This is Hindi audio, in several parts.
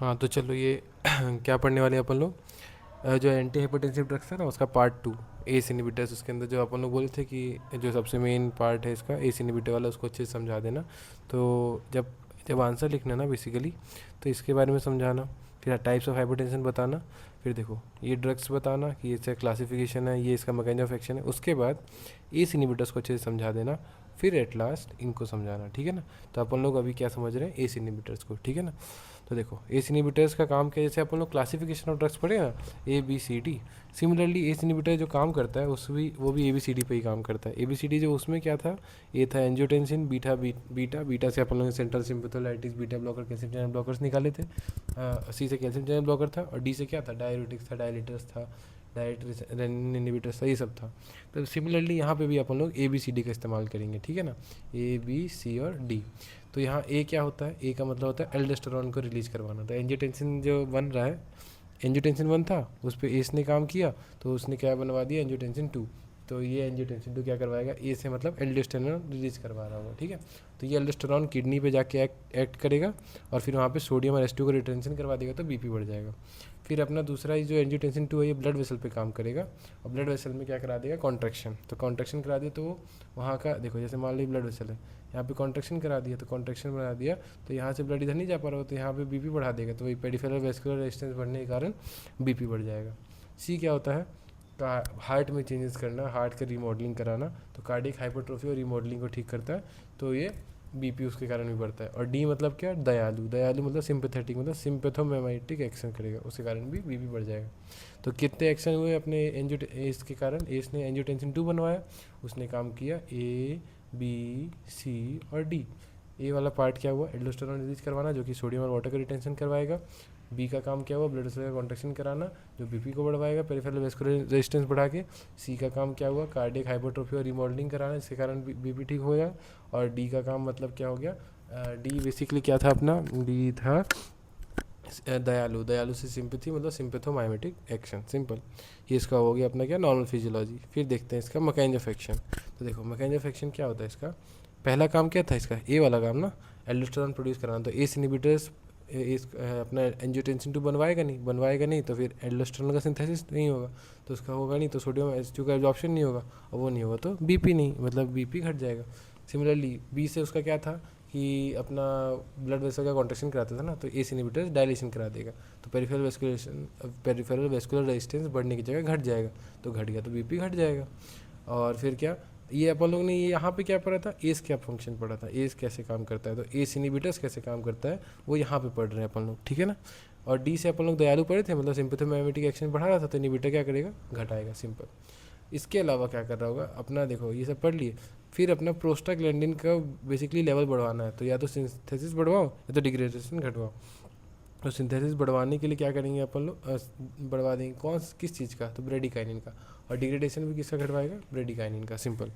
हाँ तो चलो ये क्या पढ़ने वाले हैं अपन लोग। जो एंटी हाइपरटेंसिव ड्रग्स है ना उसका पार्ट टू, एस इनहिबिटर्स। उसके अंदर जो अपन लोग बोले थे कि जो सबसे मेन पार्ट है इसका एस इनहिबिटर वाला, उसको अच्छे से समझा देना। तो जब जब आंसर लिखना ना बेसिकली, तो इसके बारे में समझाना, फिर टाइप्स ऑफ हाइपरटेंशन बताना, फिर देखो ये ड्रग्स बताना कि ये इसका क्लासिफिकेशन है, ये इसका मैकेनिज्म ऑफ एक्शन है। उसके बाद एस इनहिबिटर्स को अच्छे से समझा देना, फिर एट लास्ट इनको समझाना, ठीक है ना। तो अपन लोग अभी क्या समझ रहे हैं, एस इनहिबिटर्स को, ठीक है ना। तो देखो एस इनहिबिटर्स का काम क्या है, जैसे अपन लोग क्लासिफिकेशन ऑफ ड्रग्स पढ़े ना, A B C D. Similarly ACE inhibitor जो काम करता है उस भी वो भी ए बी सी डी पे ही काम करता है। ए बी सी डी जो उसमें क्या था, ए था एंजियोटेंसिन, बीटा बीटा बीटा से अपन लोगों ने central sympatholytics, beta blocker, calcium channel blockers निकाले थे। सी से कैल्शियम चैनल ब्लॉकर था, और डी से क्या था, डाययूरेटिक्स था, डायलिटर्स था, डाइट रेनिन इनहिबिटर्स था, ये सब था। तो सिमिलरली यहाँ पे भी अपन लोग ए बी सी डी का इस्तेमाल करेंगे, ठीक है ना। ए बी सी और डी। तो यहाँ ए क्या होता है, ए का मतलब होता है एल्डोस्टेरोन को रिलीज करवाना। तो एंजियोटेंसिन जो बन रहा है, एंजियोटेंसिन 1 था, उस पर एस ने काम किया, तो उसने क्या बनवा दिया, एंजियोटेंसिन 2। तो ये एंजियोटेंसिन 2 क्या करवाएगा, ए से मतलब एल्डोस्टेरोन रिलीज करवा रहा होगा, ठीक है। तो ये एल्डोस्टेरोन किडनी पे जाके एक्ट करेगा, और फिर वहाँ पे सोडियम और H2 को रिटेंशन करवा देगा, तो बीपी बढ़ जाएगा। फिर अपना दूसरा ये जो एंजियोटेंसिन 2 है, ये ब्लड वेसल पे काम करेगा, और ब्लड वेसल में क्या करा देगा, कॉन्ट्रैक्शन। तो कॉन्ट्रैक्शन करा दिया तो वो वहाँ का देखो, जैसे मान ली ब्लड वेसल है, यहाँ पे कॉन्ट्रैक्शन करा दिया, तो कॉन्ट्रैक्शन बना दिया, तो यहाँ से ब्लड इधर नहीं जा पा रहा हो, तो यहाँ पे बीपी बढ़ा देगा, तो वही पेरिफेरल वेस्कुलर रेजिस्टेंस बढ़ने के कारण बीपी बढ़ जाएगा। सी क्या होता है, हार्ट में चेंजेस करना, हार्ट का रिमॉडलिंग कराना, तो कार्डियक हाइपरट्रोफी और रिमॉडलिंग को ठीक करता है, तो ये बीपी उसके कारण भी बढ़ता है। और डी मतलब क्या, दयालु, दयालु मतलब सिंपैथेटिक, मतलब सिंपैथोमिमेटिक एक्शन करेगा, उसके कारण भी बीपी बढ़ जाएगा। तो कितने एक्शन हुए अपने एस के कारण, एस ने एंजियोटेंसिन 2 बनवाया, उसने काम किया ए बी सी और डी। ए वाला पार्ट क्या हुआ, एल्डोस्टेरोन रिलीज करवाना, जो कि सोडियम और वाटर का रिटेंशन करवाएगा। बी का काम क्या हुआ, ब्लड वेसल का कॉन्ट्रैक्शन कराना, जो बीपी को बढ़वाएगा पेरिफेरल वेस्कुलर रेजिस्टेंस बढ़ा के। सी का काम क्या हुआ, कार्डियक हाइपरट्रोफी और रिमॉडलिंग कराना, जिसके कारण बीपी ठीक होगा। और डी का काम मतलब क्या हो गया, डी बेसिकली क्या था अपना, डी था दयालु, दयालु से सिंपैथी मतलब सिंपैथोमाइमेटिक एक्शन, सिंपल। ये इसका हो गया अपना क्या, नॉर्मल फिजियोलॉजी। फिर देखते हैं इसका मैकेनिज्म ऑफ एक्शन। तो देखो मैकेनिज्म ऑफ एक्शन क्या होता है इसका, पहला काम क्या था इसका, ए वाला काम ना, एल्डोस्टेरोन प्रोड्यूस कराना। तो एस इनहिबिटर्स इस अपना एंजियोटेंसिन 2 बनवाएगा नहीं, तो फिर एल्डोस्टेरोन का सिंथेसिस नहीं होगा, तो उसका होगा नहीं, तो सोडियम H2 का एब्जॉर्प्शन नहीं होगा, और वो नहीं होगा तो बीपी नहीं, मतलब बीपी घट जाएगा। सिमिलरली बी से उसका क्या था कि अपना ब्लड वेसल का कॉन्ट्रैक्शन कराता था ना, तो एस इनहिबिटर्स डायलेशन करा देगा, तो पेरिफेरल वेस्कुलर रेजिस्टेंस बढ़ने की जगह घट जाएगा, तो घट गया तो बीपी घट जाएगा। और फिर क्या, ये अपन लोग ने ये यहाँ पे क्या पढ़ा था, एस क्या फंक्शन पढ़ा था, एस कैसे काम करता है, तो एस इनहिबिटर्स कैसे काम करता है वो यहाँ पे पढ़ रहे हैं अपन लोग, ठीक है ना। और डी से अपन लोग दयालु पढ़े थे, मतलब सिंपैथोमाइमेटिक एक्शन बढ़ा रहा था, तो इनहिबिटर क्या करेगा, घटाएगा, सिंपल। इसके अलावा क्या कर रहा होगा अपना, देखो ये सब पढ़ लिए। फिर अपना प्रोस्टाग्लैंडिन का बेसिकली लेवल बढ़वाना है, तो या तो सिंथेसिस बढ़वाओ या तो डिग्रेडेशन घटवाओ। तो सिंथेसिस बढ़वाने के लिए क्या करेंगे अपन लोग, बढ़वा देंगे किस चीज़ का, तो ब्रेडिकाइनिन का। और डिग्रेडेशन भी किसका घटवाएगा, ब्रेडिकाइनिन का, सिंपल।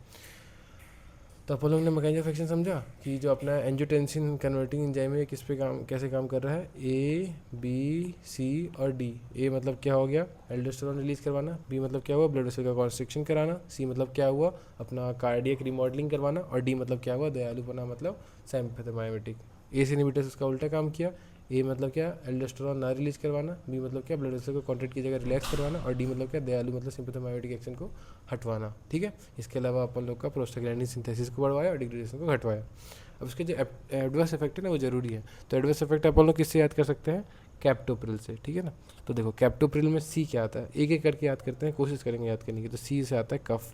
तो अपन लोग ने मैकेनिज्म ऑफ एक्शन समझा कि जो अपना एंजियोटेंसिन कन्वर्टिंग एंजाइम है किस पे काम, कैसे काम कर रहा है, ए बी सी और डी। ए मतलब क्या हो गया, एल्डोस्टेरोन रिलीज करवाना, बी मतलब क्या हुआ, ब्लड वेसल का कॉन्स्ट्रिक्शन कराना, सी मतलब क्या हुआ, अपना कार्डियक रिमॉडलिंग करवाना, और डी मतलब क्या हुआ, दयालुपना मतलब सिम्पैथोमाइमेटिक। ए से इनहिबिटर्स उसका उल्टा काम किया, ए मतलब क्या, एल्डोस्टेरोन ना रिलीज करवाना, बी मतलब क्या, ब्लड वेसल को कॉन्ट्रैक्ट की जगह रिलैक्स करवाना, और डी मतलब क्या, दयालु मतलब सिम्पैथोमाइमेटिक एक्शन को हटवाना, ठीक है। इसके अलावा अपन लोग का प्रोस्टाग्लैंडिन सिंथेसिस को बढ़वाया और डिग्रेडेशन को घटवाया। अब उसके जो एडवर्स इफेक्ट है ना वो जरूरी है, तो एडवर्स इफेक्ट अपन लोग किससे याद कर सकते हैं, कैप्टोप्रिल से, ठीक है ना। तो देखो कैप्टोप्रिल में सी क्या आता है, एक एक करके याद करते हैं, कोशिश करेंगे याद करने की। तो सी से आता है कफ।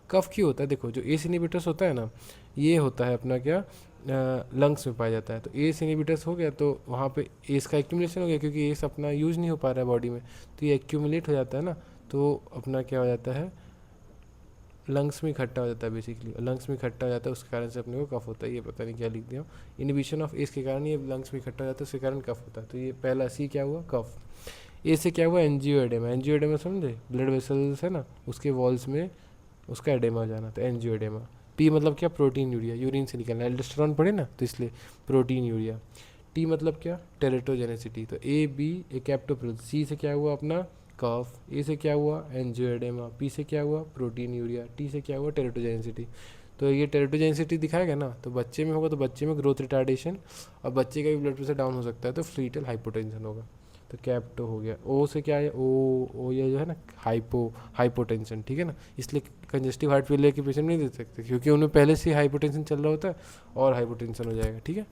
कफ क्यों होता है, देखो जो एस इनहिबिटर्स होता है ना, ये होता है अपना क्या, लंग्स में पाया जाता है। तो एस इनहिबिटर्स हो गया तो वहाँ पे एस का एक्यूमुलेशन हो गया, क्योंकि एस अपना यूज़ नहीं हो पा रहा है बॉडी में, तो ये एक्यूमुलेट हो जाता है ना, तो अपना क्या हो जाता है, लंग्स में इकट्ठा हो जाता है बेसिकली। लंग्स में इकट्ठा हो जाता है, उसके कारण से अपने को कफ होता है। ये पता नहीं क्या लिख दिया, इनहिबिशन ऑफ एस के कारण ये लंग्स में इकट्ठा हो जाता है, उसके कारण कफ होता है। तो ये पहला सी क्या हुआ, कफ। ए से क्या हुआ, एंजियोएडेमा। एंजियोएडेमा समझे, ब्लड वेसल्स है ना उसके वॉल्स में उसका एडेमा हो जाना, तो एंजियोएडेमा। पी मतलब क्या, प्रोटीन यूरिया, यूरिन से निकलना, एल्डोस्टेरोन पढ़े ना तो इसलिए प्रोटीन यूरिया। टी मतलब क्या, टेरेटोजेनेसिटी, तो ए बी ए कैप्टोप्रिल। सी से क्या हुआ अपना कफ, ए से क्या हुआ एंजियोएडेमा, पी से क्या हुआ प्रोटीन यूरिया, टी से क्या हुआ टेरेटोजेनेसिटी। तो ये टेरेटोजेनिसिटी दिखाएगा ना, तो बच्चे में होगा तो बच्चे में ग्रोथ रिटार्डेशन, और बच्चे का भी ब्लड प्रेशर डाउन हो सकता है तो फीटल हाइपोटेंशन होगा। तो कैप्टो हो गया। ओ से क्या है, ओ ये जो है ना हाइपोटेंशन, ठीक है ना। इसलिए कंजेस्टिव हार्ट फेलियर के पेशेंट नहीं दे सकते, क्योंकि उनमें पहले से हाइपोटेंशन चल रहा होता है और हाइपोटेंशन हो जाएगा, ठीक है।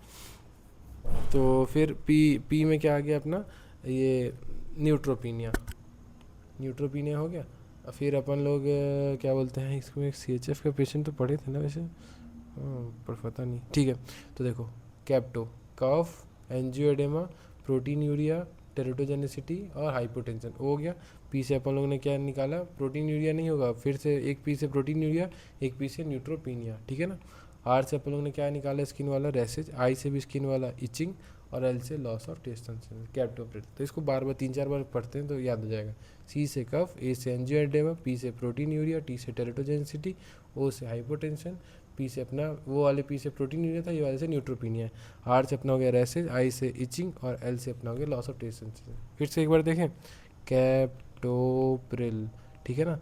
तो फिर पी में क्या आ गया अपना, ये न्यूट्रोपीनिया, न्यूट्रोपीनिया हो गया। और फिर अपन लोग क्या बोलते हैं इसमें, CHF का पेशेंट तो पढ़े थे ना वैसे, पर पता नहीं, ठीक है। तो देखो, कैप्टो, कफ, एंजियोडेमा, प्रोटीन यूरिया, टेरेटोजेनिसिटी और हाइपोटेंशन हो गया। पी से अपन लोग ने क्या निकाला, प्रोटीन यूरिया नहीं होगा, फिर से एक पी से प्रोटीन यूरिया, एक पी से न्यूट्रोपीनिया, ठीक है ना। आर से अपन लोग ने क्या निकाला, स्किन वाला रैसेज, आई से भी स्किन वाला इचिंग, और एल से लॉस ऑफ टेस्ट सेंसेशन, कैप्टोप्रेट। तो इसको बार बार 3-4 बार पढ़ते हैं तो याद हो जाएगा। सी से कफ, ए से एंजियोडेमा, पी से प्रोटीन यूरिया, टी से टेरेटोजेनिसिटी, ओ से हाइपोटेंशन, पी से अपना वो वाले पी से प्रोटीन यूरिया था, ये वाले से न्यूट्रोपीनिया है। आर से अपना हो गया रैसेज, आई से इचिंग, और एल से अपना हो गया लॉस ऑफ टेस्ट सेंसेशन। फिर से एक बार देखें, कैप्टोप्रिल, ठीक है ना।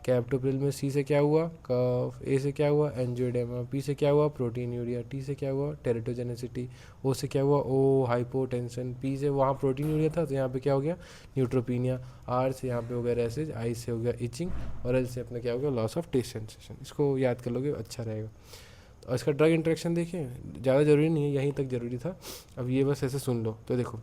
कैप्टोप्रिल में सी से क्या हुआ, कफ, ए से क्या हुआ, एंजियोडेमा, पी से क्या हुआ, प्रोटीन यूरिया, टी से क्या हुआ, टेरेटोजेनिसिटी, ओ से क्या हुआ, ओ हाइपोटेंशन, पी से वहाँ प्रोटीन यूरिया था तो यहाँ पे क्या हो गया, न्यूट्रोपीनिया, आर से यहाँ पे हो गया रैसेज, आई से हो गया इचिंग, और एल से अपना क्या हो गया, लॉस ऑफ टेस्ट सेंसेशन। इसको याद कर लोगे अच्छा रहेगा। तो इसका ड्रग इंटरेक्शन देखिए, ज़्यादा ज़रूरी नहीं है, यहीं तक ज़रूरी था। अब ये बस ऐसे सुन लो। तो देखो,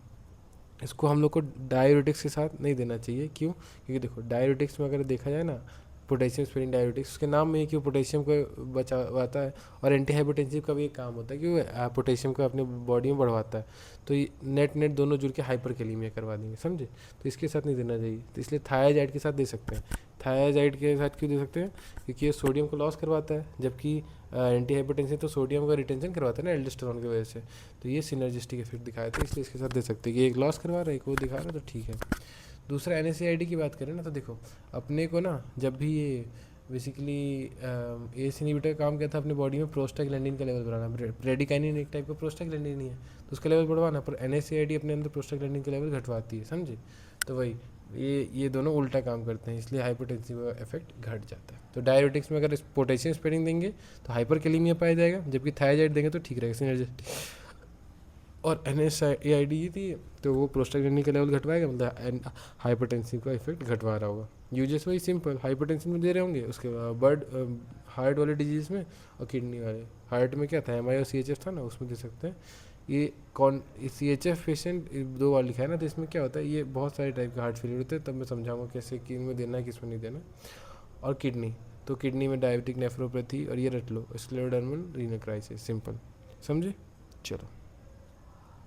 इसको हम लोग को डायूरेटिक्स के साथ नहीं देना चाहिए, क्यों, क्योंकि देखो डायूरेटिक्स में अगर देखा जाए ना, पोटेशियम स्पेरिंग डायूरेटिक्स, उसके नाम में ही क्यों पोटेशियम को बचाता है, और एंटी हाइपरटेंसिव का भी एक काम होता है कि वो पोटेशियम को अपने बॉडी में बढ़वाता है। तो ये नेट दोनों जुड़ के हाइपरकैलेमिया करवा देंगे, समझे। तो इसके साथ नहीं देना चाहिए, तो इसलिए थायाजाइड के साथ दे सकते हैं। थायाजाइड के साथ क्यों दे सकते हैं, क्योंकि ये सोडियम को लॉस करवाता है, जबकि एंटी हाइपरटेंसिव तो सोडियम का रिटेंशन करवाता है ना एल्डोस्टेरोन की वजह से। तो ये सिनर्जिस्टिक इफेक्ट दिखाया था, इसलिए इसके साथ दे सकते हैं कि एक लॉस करवा रहा है, एक वो दिखा रहा है, तो ठीक है। दूसरा NSAID की बात करें ना, तो देखो अपने को ना, जब भी ये बेसिकली एस इनहिबिटर काम किया था अपने बॉडी में, प्रोस्टाग्लैंडिन का लेवल बढ़ाना। ब्रेडिकाइनिन एक टाइप का प्रोस्टाग्लैंडिन ही है, तो उसका लेवल बढ़वाना, पर NSAID अपने अंदर प्रोस्टाग्लैंडिन का लेवल घटवाती है, समझे। तो वही ये दोनों उल्टा काम करते हैं, इसलिए हाइपरटेंसिव इफेक्ट घट जाता है। तो डायबिटिक्स में अगर पोटेशियम स्पेरिंग देंगे तो हाइपरकैलेमिया पाया जाएगा, जबकि थायराइड देंगे तो ठीक रहेगा, सिनर्जिस्टिक। और NSAID थी तो वो प्रोस्टाग्लैंडिन का लेवल घटवाएगा, मतलब हाइपरटेंसिव का इफेक्ट घटवा रहा होगा। यूजेस वही सिंपल, हाइपरटेंशन में दे रहे होंगे, उसके बाद बर्ड हार्ट वाले डिजीज़ में, और किडनी वाले। हार्ट में क्या था, MI और CHF था ना, उसमें दे सकते हैं। ये CHF पेशेंट 2 बार लिखा है ना, तो इसमें क्या होता है, ये बहुत सारे टाइप के हार्ट फेलियर होते हैं, तब मैं समझाऊंगा कैसे कि इनमें देना है किसमें नहीं देना। और किडनी, तो किडनी में डायबिटिक नेफ्रोपैथी, और ये रट लो, स्क्लेरोडर्मल रीनल क्राइसिस, सिंपल, समझे। चलो।